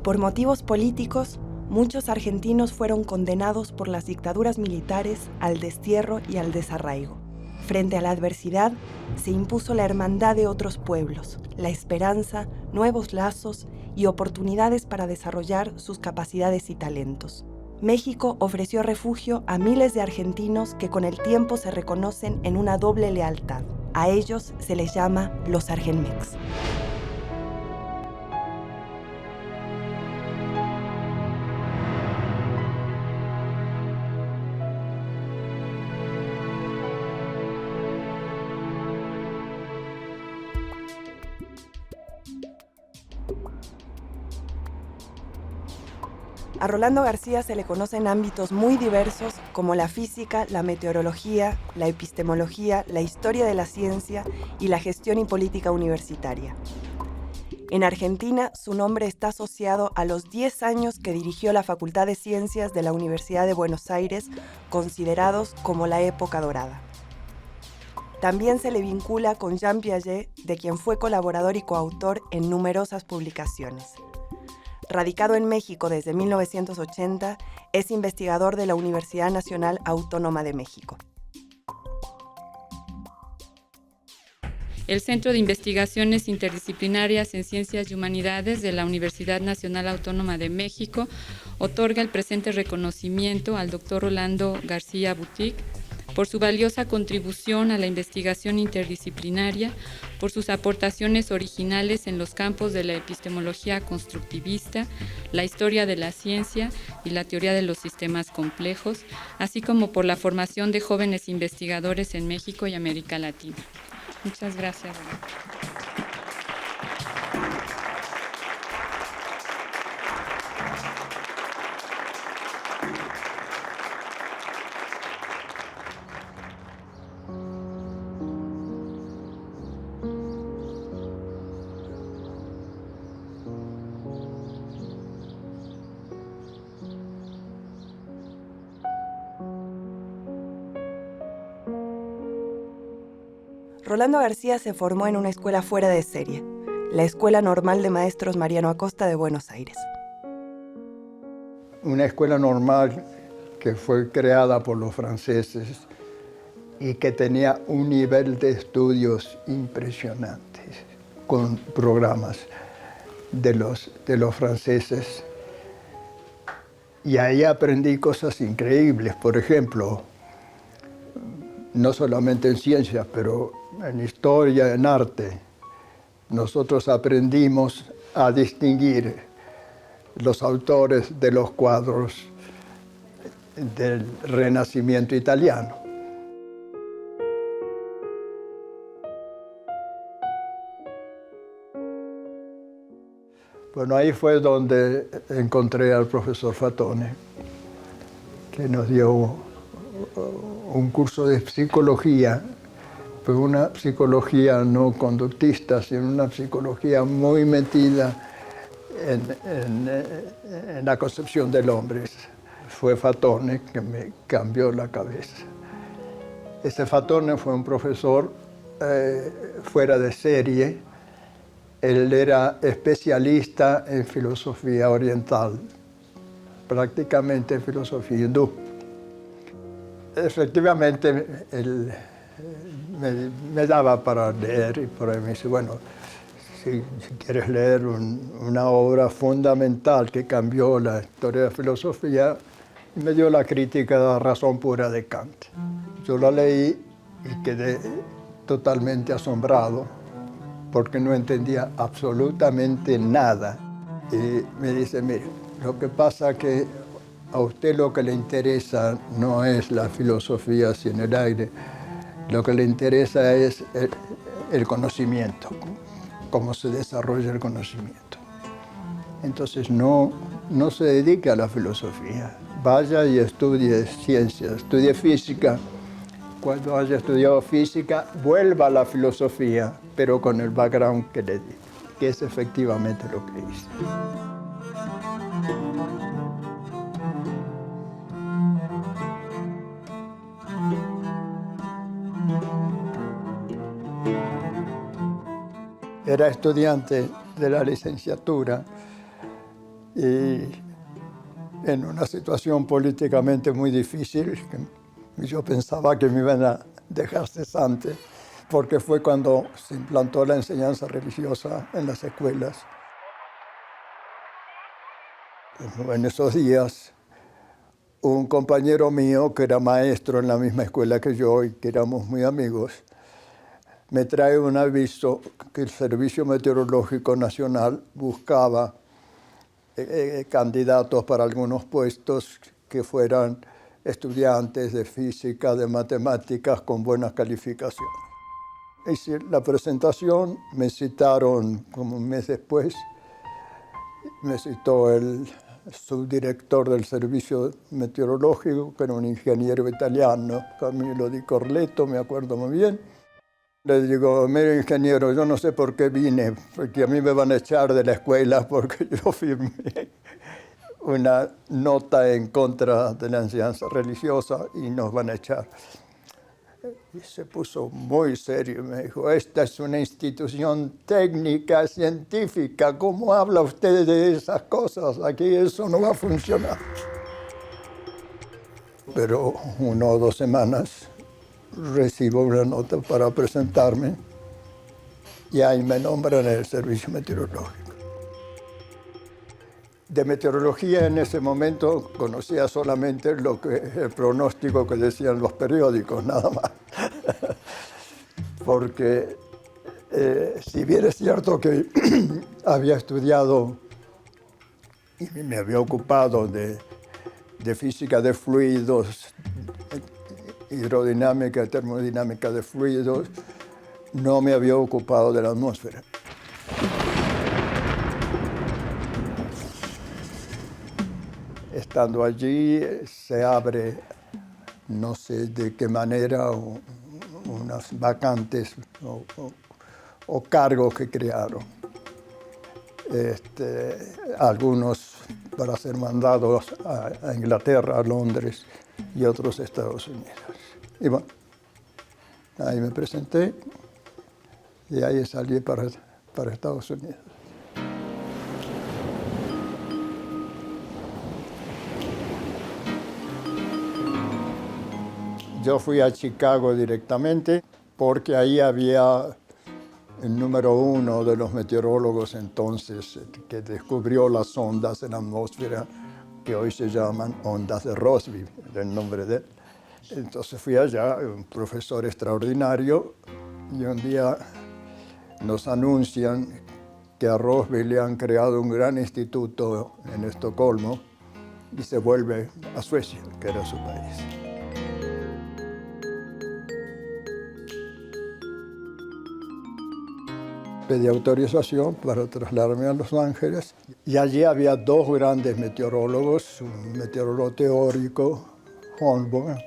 Por motivos políticos, muchos argentinos fueron condenados por las dictaduras militares al destierro y al desarraigo. Frente a la adversidad, se impuso la hermandad de otros pueblos, la esperanza, nuevos lazos y oportunidades para desarrollar sus capacidades y talentos. México ofreció refugio a miles de argentinos que con el tiempo se reconocen en una doble lealtad. A ellos se les llama los Argenmex. A Rolando García se le conocen ámbitos muy diversos como la física, la meteorología, la epistemología, la historia de la ciencia y la gestión y política universitaria. En Argentina, su nombre está asociado a los 10 años que dirigió la Facultad de Ciencias de la Universidad de Buenos Aires, considerados como la época dorada. También se le vincula con Jean Piaget, de quien fue colaborador y coautor en numerosas publicaciones. Radicado en México desde 1980, es investigador de la Universidad Nacional Autónoma de México. El Centro de Investigaciones Interdisciplinarias en Ciencias y Humanidades de la Universidad Nacional Autónoma de México otorga el presente reconocimiento al Dr. Rolando García Butic por su valiosa contribución a la investigación interdisciplinaria, por sus aportaciones originales en los campos de la epistemología constructivista, la historia de la ciencia y la teoría de los sistemas complejos, así como por la formación de jóvenes investigadores en México y América Latina. Muchas gracias. Rolando García se formó en una escuela fuera de serie, la Escuela Normal de Maestros Mariano Acosta de Buenos Aires. Una escuela normal que fue creada por los franceses y que tenía un nivel de estudios impresionantes, con programas de los franceses. Y ahí aprendí cosas increíbles, por ejemplo, no solamente en ciencias, pero en historia, en arte. Nosotros aprendimos a distinguir los autores de los cuadros del Renacimiento italiano. Bueno, ahí fue donde encontré al profesor Fatone, que nos dio un curso de psicología, pero una psicología no conductista, sino una psicología muy metida en la concepción del hombre. Fue Fatone que me cambió la cabeza. Ese Fatone fue un profesor fuera de serie. Él era especialista en filosofía oriental, prácticamente filosofía hindú. Efectivamente, él me daba para leer y por ahí me dice, bueno, si quieres leer una obra fundamental que cambió la historia de la filosofía, me dio la crítica de la razón pura de Kant. Yo la leí y quedé totalmente asombrado porque no entendía absolutamente nada. Y me dice, mire, lo que pasa es que a usted lo que le interesa no es la filosofía sino el aire. Lo que le interesa es el conocimiento, cómo se desarrolla el conocimiento. Entonces no se dedique a la filosofía. Vaya y estudie ciencia, estudie física. Cuando haya estudiado física, vuelva a la filosofía, pero con el background que le di, que es efectivamente lo que hice. Era estudiante de la licenciatura y en una situación políticamente muy difícil, yo pensaba que me iban a dejar cesante, porque fue cuando se implantó la enseñanza religiosa en las escuelas. En esos días, un compañero mío que era maestro en la misma escuela que yo y que éramos muy amigos, me trae un aviso que el Servicio Meteorológico Nacional buscaba candidatos para algunos puestos que fueran estudiantes de física, de matemáticas con buenas calificaciones. Hice la presentación, me citaron como un mes después, me citó el subdirector del servicio meteorológico, que era un ingeniero italiano, Camillo Di Corleto, me acuerdo muy bien. Le digo, mire ingeniero, yo no sé por qué vine, porque a mí me van a echar de la escuela porque yo firmé una nota en contra de la enseñanza religiosa y nos van a echar. Y se puso muy serio y me dijo, esta es una institución técnica, científica, ¿cómo habla usted de esas cosas? Aquí eso no va a funcionar. Pero 1 o 2 semanas recibo una nota para presentarme y ahí me nombran en el servicio meteorológico. De meteorología en ese momento conocía solamente el pronóstico que decían los periódicos, nada más. Porque si bien es cierto que había estudiado y me había ocupado de física de fluidos, hidrodinámica y termodinámica de fluidos, no me había ocupado de la atmósfera. Estando allí se abre, no sé de qué manera, unas vacantes o cargos que crearon. Algunos para ser mandados a Inglaterra, a Londres y otros a Estados Unidos. Y bueno, ahí me presenté y ahí salí para Estados Unidos. Yo fui a Chicago directamente porque ahí había el número 1 de los meteorólogos entonces que descubrió las ondas en la atmósfera que hoy se llaman ondas de Rossby, el nombre de él. Entonces fui allá, un profesor extraordinario, y un día nos anuncian que a Rossby le han creado un gran instituto en Estocolmo y se vuelve a Suecia, que era su país. Pedí autorización para trasladarme a Los Ángeles y allí había 2 grandes meteorólogos, un meteorólogo teórico, Holmborn,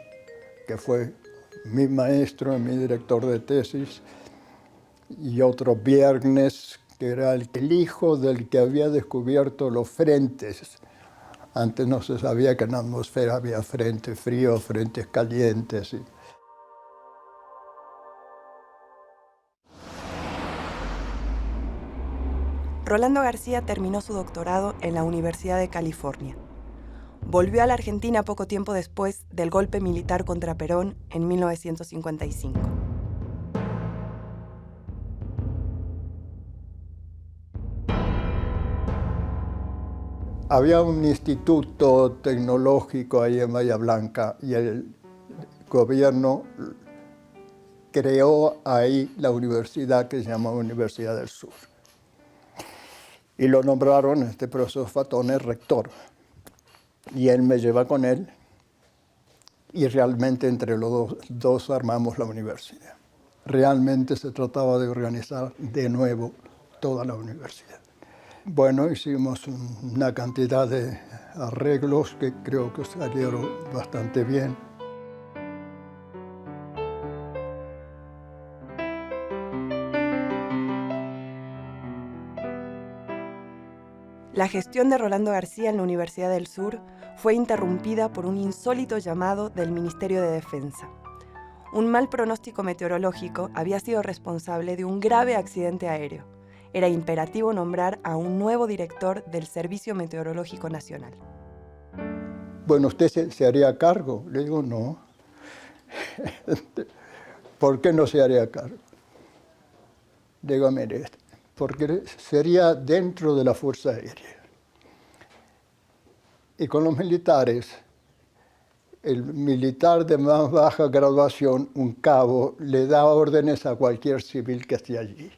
que fue mi maestro y mi director de tesis, y otro Bjerknes, que era el hijo del que había descubierto los frentes. Antes no se sabía que en la atmósfera había frentes fríos, frentes calientes. Rolando García terminó su doctorado en la Universidad de California. Volvió a la Argentina poco tiempo después del golpe militar contra Perón en 1955. Había un instituto tecnológico ahí en Bahía Blanca y el gobierno creó ahí la universidad que se llama Universidad del Sur. Y lo nombraron, este profesor Fatone, rector. Y él me lleva con él y realmente entre los dos armamos la universidad. Realmente se trataba de organizar de nuevo toda la universidad. Bueno, hicimos una cantidad de arreglos que creo que salieron bastante bien. La gestión de Rolando García en la Universidad del Sur fue interrumpida por un insólito llamado del Ministerio de Defensa. Un mal pronóstico meteorológico había sido responsable de un grave accidente aéreo. era imperativo nombrar a un nuevo director del Servicio Meteorológico Nacional. Bueno, ¿usted se haría cargo? Le digo, no. ¿Por qué no se haría cargo? Le digo, mire, porque sería dentro de la Fuerza Aérea. Y con los militares, el militar de más baja graduación, un cabo, le da órdenes a cualquier civil que esté allí.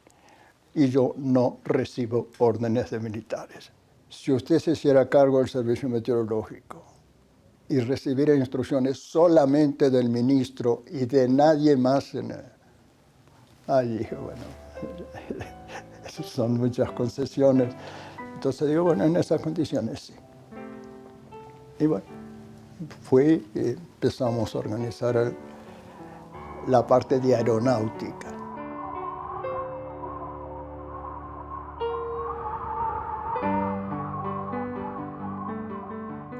Y yo no recibo órdenes de militares. Si usted se hiciera cargo del servicio meteorológico y recibiera instrucciones solamente del ministro y de nadie más, ahí dije, bueno, esas son muchas concesiones. Entonces digo, bueno, en esas condiciones sí. Y bueno, fui y empezamos a organizar la parte de aeronáutica.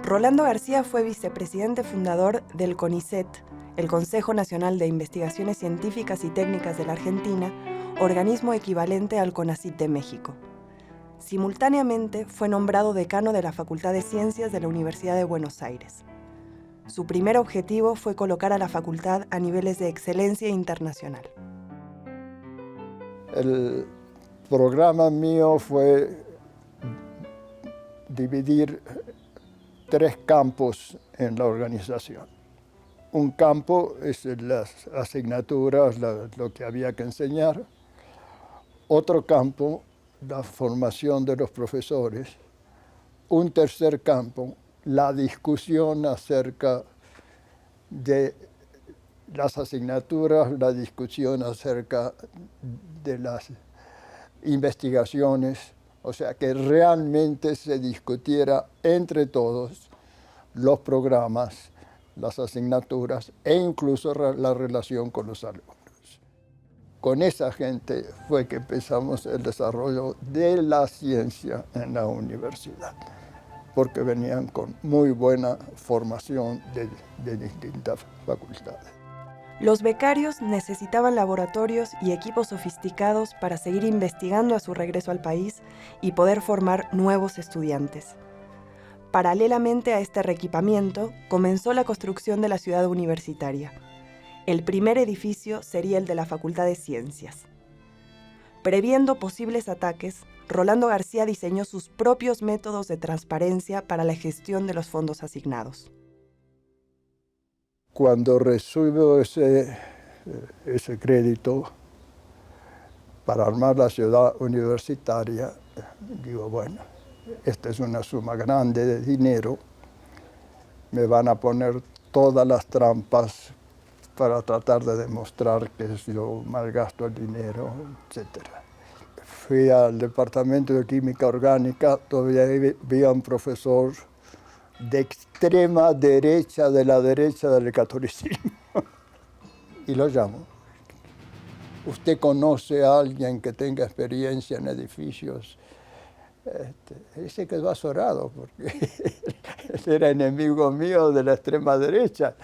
Rolando García fue vicepresidente fundador del CONICET, el Consejo Nacional de Investigaciones Científicas y Técnicas de la Argentina, organismo equivalente al CONACYT de México. Simultáneamente fue nombrado decano de la Facultad de Ciencias de la Universidad de Buenos Aires. Su primer objetivo fue colocar a la facultad a niveles de excelencia internacional. El programa mío fue dividir 3 campos en la organización. Un campo es las asignaturas, lo que había que enseñar. Otro campo, la formación de los profesores. Un tercer campo, la discusión acerca de las asignaturas, la discusión acerca de las investigaciones, o sea, que realmente se discutiera entre todos los programas, las asignaturas e incluso la relación con los alumnos. Con esa gente fue que empezamos el desarrollo de la ciencia en la universidad, porque venían con muy buena formación de distintas facultades. Los becarios necesitaban laboratorios y equipos sofisticados para seguir investigando a su regreso al país y poder formar nuevos estudiantes. Paralelamente a este reequipamiento, comenzó la construcción de la ciudad universitaria. El primer edificio sería el de la Facultad de Ciencias. Previendo posibles ataques, Rolando García diseñó sus propios métodos de transparencia para la gestión de los fondos asignados. Cuando recibo ese crédito para armar la ciudad universitaria, digo, bueno, esta es una suma grande de dinero, me van a poner todas las trampas para tratar de demostrar que yo malgasto el dinero, etc. Fui al departamento de química orgánica, todavía había un profesor de extrema derecha de la derecha del catolicismo. Y lo llamo. ¿Usted conoce a alguien que tenga experiencia en edificios? Él se quedó azorado porque él era enemigo mío de la extrema derecha.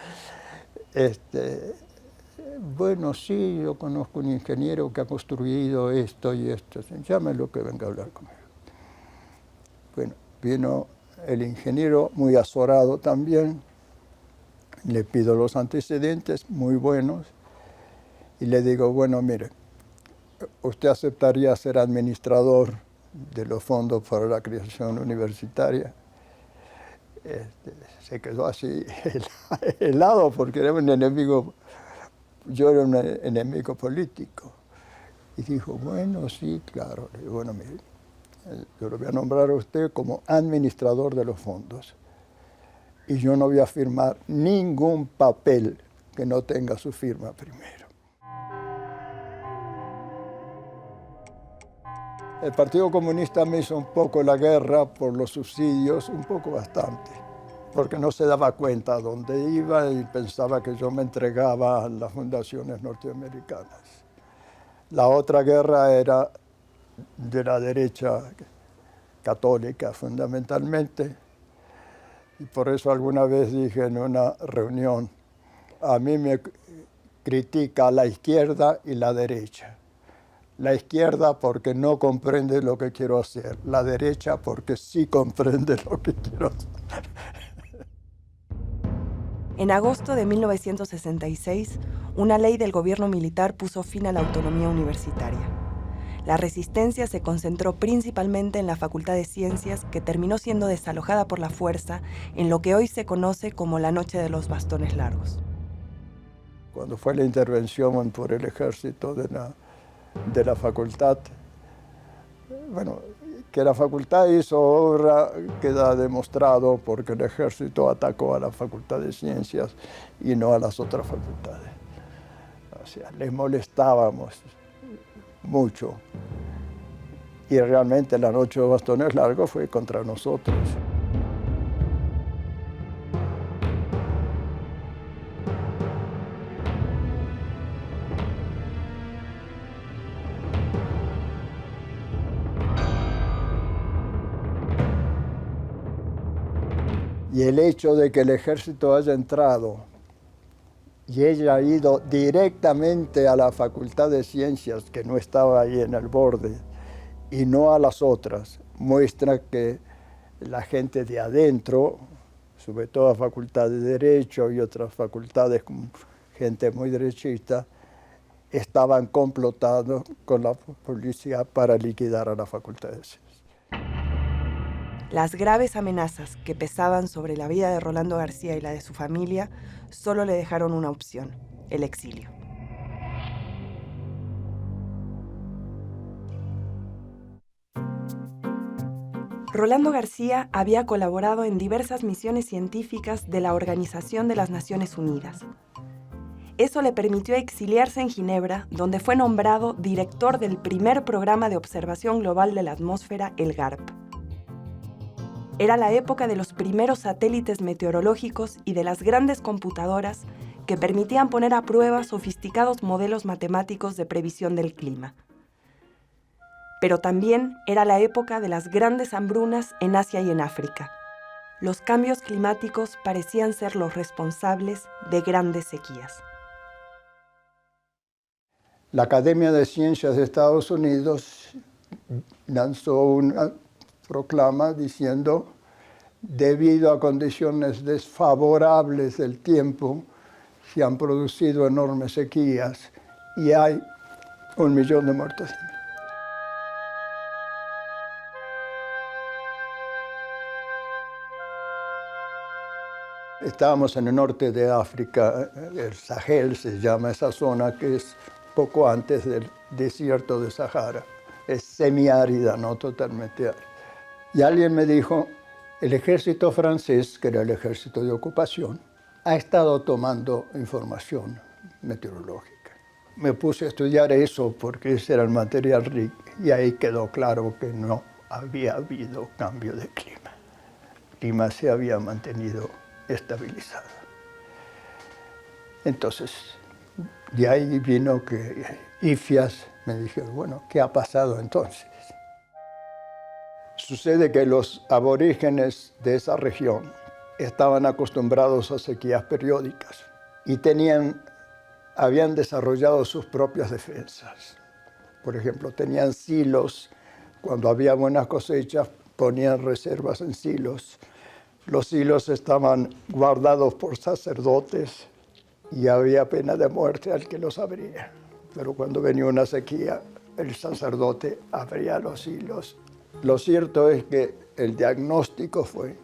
Bueno, sí, yo conozco un ingeniero que ha construido esto y esto. Llámelo que venga a hablar conmigo. Bueno, vino el ingeniero muy azorado también. Le pido los antecedentes muy buenos y le digo, bueno, mire, ¿usted aceptaría ser administrador de los fondos para la creación universitaria? Se quedó así helado porque era un enemigo, yo era un enemigo político. Y dijo, bueno, sí, claro. Le digo, bueno, mire, yo lo voy a nombrar a usted como administrador de los fondos. Y yo no voy a firmar ningún papel que no tenga su firma primero. El Partido Comunista me hizo un poco la guerra por los subsidios, un poco bastante, porque no se daba cuenta a dónde iba y pensaba que yo me entregaba a las fundaciones norteamericanas. La otra guerra era de la derecha católica fundamentalmente, y por eso alguna vez dije en una reunión, a mí me critica la izquierda y la derecha. La izquierda porque no comprende lo que quiero hacer. La derecha porque sí comprende lo que quiero hacer. En agosto de 1966, una ley del gobierno militar puso fin a la autonomía universitaria. La resistencia se concentró principalmente en la Facultad de Ciencias, que terminó siendo desalojada por la fuerza en lo que hoy se conoce como la Noche de los Bastones Largos. Cuando fue la intervención por el ejército de la facultad, bueno, que la facultad hizo obra queda demostrado porque el ejército atacó a la Facultad de Ciencias y no a las otras facultades. O sea, les molestábamos mucho. Y realmente la Noche de Bastones Largos fue contra nosotros. Y el hecho de que el ejército haya entrado y haya ido directamente a la Facultad de Ciencias, que no estaba ahí en el borde, y no a las otras, muestra que la gente de adentro, sobre todo la Facultad de Derecho y otras facultades con gente muy derechista, estaban complotando con la policía para liquidar a la Facultad de Ciencias. Las graves amenazas que pesaban sobre la vida de Rolando García y la de su familia solo le dejaron una opción: el exilio. Rolando García había colaborado en diversas misiones científicas de la Organización de las Naciones Unidas. Eso le permitió exiliarse en Ginebra, donde fue nombrado director del primer programa de observación global de la atmósfera, el GARP. Era la época de los primeros satélites meteorológicos y de las grandes computadoras que permitían poner a prueba sofisticados modelos matemáticos de previsión del clima. Pero también era la época de las grandes hambrunas en Asia y en África. Los cambios climáticos parecían ser los responsables de grandes sequías. La Academia de Ciencias de Estados Unidos lanzó una proclama diciendo: debido a condiciones desfavorables del tiempo, se han producido enormes sequías y hay 1 millón de muertos. Estábamos en el norte de África, el Sahel se llama esa zona, que es poco antes del desierto de Sahara. Es semiárida, no totalmente árida. Y alguien me dijo: el ejército francés, que era el ejército de ocupación, ha estado tomando información meteorológica. Me puse a estudiar eso porque ese era el material rico y ahí quedó claro que no había habido cambio de clima. El clima se había mantenido estabilizado. Entonces, de ahí vino que IFIAS me dijeron: bueno, ¿qué ha pasado entonces? Sucede que los aborígenes de esa región estaban acostumbrados a sequías periódicas y habían desarrollado sus propias defensas. Por ejemplo, tenían silos. Cuando había buenas cosechas, ponían reservas en silos. Los silos estaban guardados por sacerdotes y había pena de muerte al que los abría. Pero cuando venía una sequía, el sacerdote abría los silos. Lo cierto es que el diagnóstico fue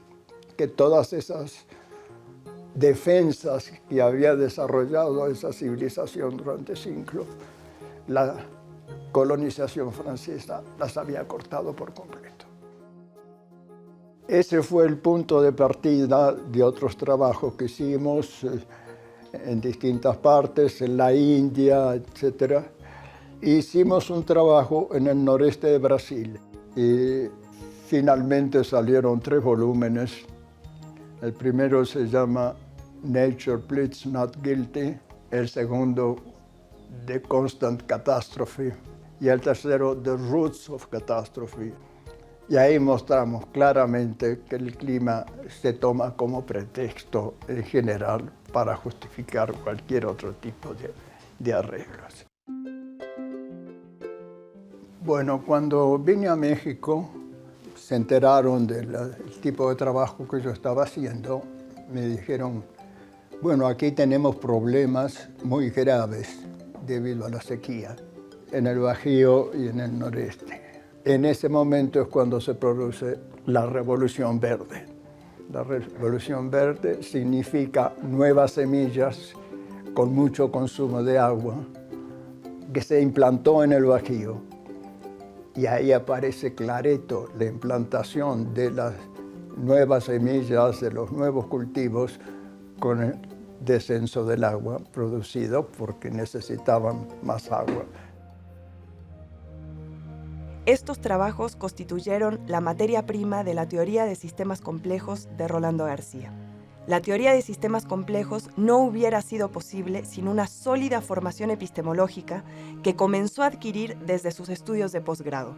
que todas esas defensas que había desarrollado esa civilización durante siglos, la colonización francesa las había cortado por completo. Ese fue el punto de partida de otros trabajos que hicimos en distintas partes, en la India, etc. Hicimos un trabajo en el noreste de Brasil y finalmente salieron 3 volúmenes. El primero se llama Nature Pleads Not Guilty, el segundo The Constant Catastrophe y el tercero The Roots of Catastrophe. Y ahí mostramos claramente que el clima se toma como pretexto en general para justificar cualquier otro tipo de arreglos. Bueno, cuando vine a México, se enteraron del tipo de trabajo que yo estaba haciendo. Me dijeron, bueno, aquí tenemos problemas muy graves debido a la sequía en el Bajío y en el noreste. En ese momento es cuando se produce la Revolución Verde. La Revolución Verde significa nuevas semillas con mucho consumo de agua que se implantó en el Bajío. Y ahí aparece clarito la implantación de las nuevas semillas, de los nuevos cultivos, con el descenso del agua producido porque necesitaban más agua. Estos trabajos constituyeron la materia prima de la teoría de sistemas complejos de Rolando García. La teoría de sistemas complejos no hubiera sido posible sin una sólida formación epistemológica que comenzó a adquirir desde sus estudios de posgrado.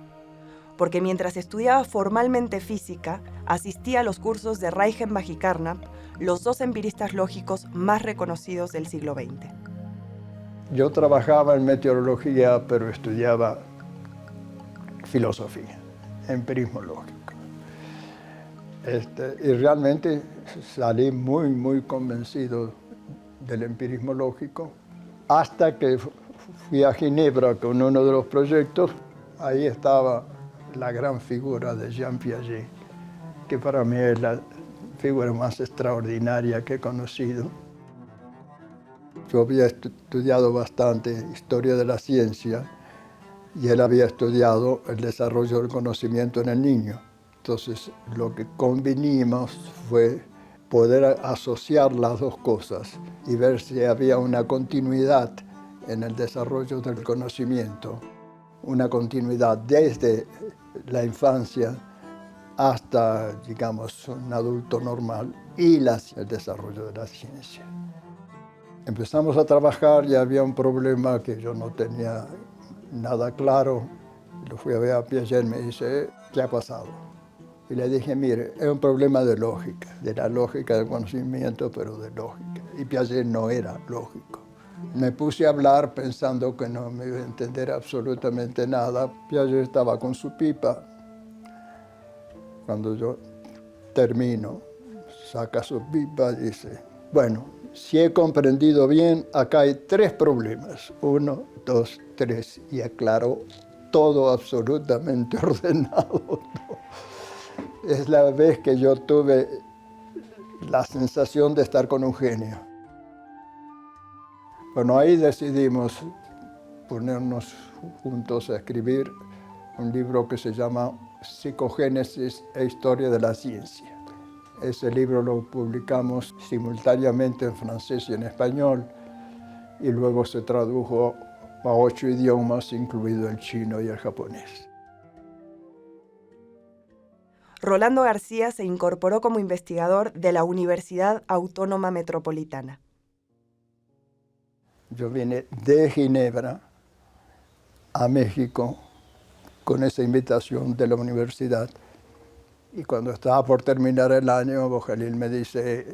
Porque mientras estudiaba formalmente física, asistía a los cursos de Reichenbach y Carnap, los dos empiristas lógicos más reconocidos del siglo XX. Yo trabajaba en meteorología, pero estudiaba filosofía, empirismo lógico. Y realmente salí muy convencido del empirismo lógico hasta que fui a Ginebra con uno de los proyectos. Ahí estaba la gran figura de Jean Piaget, que para mí es la figura más extraordinaria que he conocido. Yo había estudiado bastante historia de la ciencia y él había estudiado el desarrollo del conocimiento en el niño. Entonces, lo que convinimos fue poder asociar las dos cosas y ver si había una continuidad en el desarrollo del conocimiento, una continuidad desde la infancia hasta, digamos, un adulto normal y el desarrollo de la ciencia. Empezamos a trabajar y había un problema que yo no tenía nada claro. Lo fui a ver a Piaget y me dice, ¿qué ha pasado? Y le dije, mire, es un problema de lógica, de la lógica del conocimiento, pero de lógica. Y Piaget no era lógico. Me puse a hablar pensando que no me iba a entender absolutamente nada. Piaget estaba con su pipa. Cuando yo termino, saca su pipa y dice, bueno, si he comprendido bien, acá hay 3 problemas. 1, 2, 3. Y aclaró todo absolutamente ordenado. Es la vez que yo tuve la sensación de estar con un genio. Bueno, ahí decidimos ponernos juntos a escribir un libro que se llama Psicogénesis e Historia de la Ciencia. Ese libro lo publicamos simultáneamente en francés y en español y luego se tradujo a 8 idiomas, incluido el chino y el japonés. Rolando García se incorporó como investigador de la Universidad Autónoma Metropolitana. Yo vine de Ginebra a México con esa invitación de la universidad. Y cuando estaba por terminar el año, Bojalil me dice,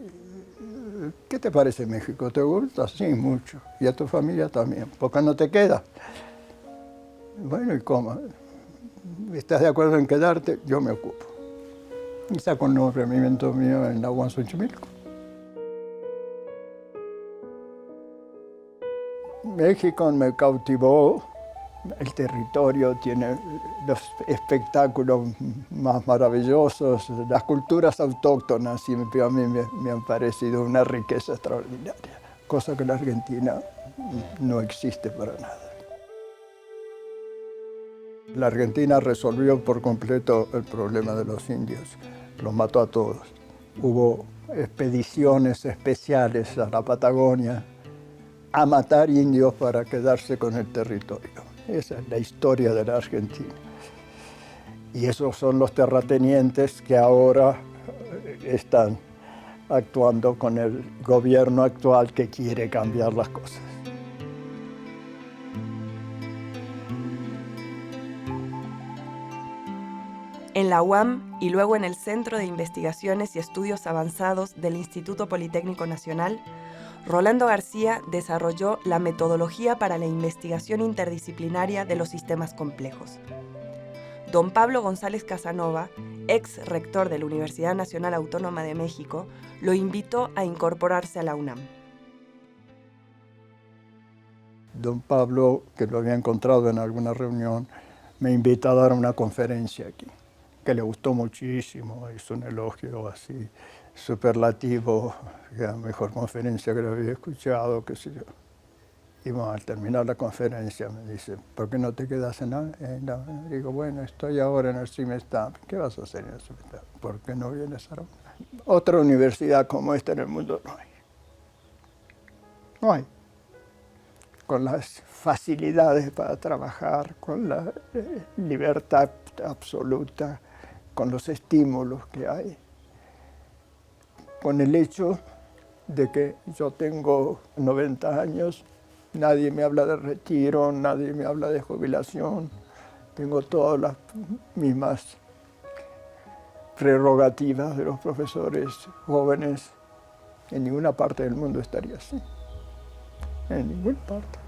¿qué te parece México? ¿Te gusta? Sí, mucho. Y a tu familia también. ¿Por qué no te quedas? Bueno, ¿y cómo? ¿Estás de acuerdo en quedarte? Yo me ocupo. Y saco un nombramiento mío en la UAM Xochimilco. México me cautivó. El territorio tiene los espectáculos más maravillosos, las culturas autóctonas siempre a mí me han parecido una riqueza extraordinaria, cosa que en la Argentina no existe para nada. La Argentina resolvió por completo el problema de los indios, los mató a todos. Hubo expediciones especiales a la Patagonia a matar indios para quedarse con el territorio. Esa es la historia de la Argentina. Y esos son los terratenientes que ahora están actuando con el gobierno actual que quiere cambiar las cosas. En la UAM y luego en el Centro de Investigaciones y Estudios Avanzados del Instituto Politécnico Nacional, Rolando García desarrolló la metodología para la investigación interdisciplinaria de los sistemas complejos. Don Pablo González Casanova, ex rector de la Universidad Nacional Autónoma de México, lo invitó a incorporarse a la UNAM. Don Pablo, que lo había encontrado en alguna reunión, me invitó a dar una conferencia aquí, que le gustó muchísimo, hizo un elogio así superlativo, que era la mejor conferencia que lo había escuchado, qué sé yo. Y bueno, al terminar la conferencia me dice, ¿por qué no te quedas en la? Digo, bueno, estoy ahora en el CIMESTAP. ¿Qué vas a hacer en el CIMESTAP? ¿Por qué no vienes a la UNAM? Otra universidad como esta en el mundo no hay. No hay. Con las facilidades para trabajar, con la libertad absoluta, con los estímulos que hay, con el hecho de que yo tengo 90 años, nadie me habla de retiro, nadie me habla de jubilación, tengo todas las mismas prerrogativas de los profesores jóvenes. En ninguna parte del mundo estaría así, en ninguna parte.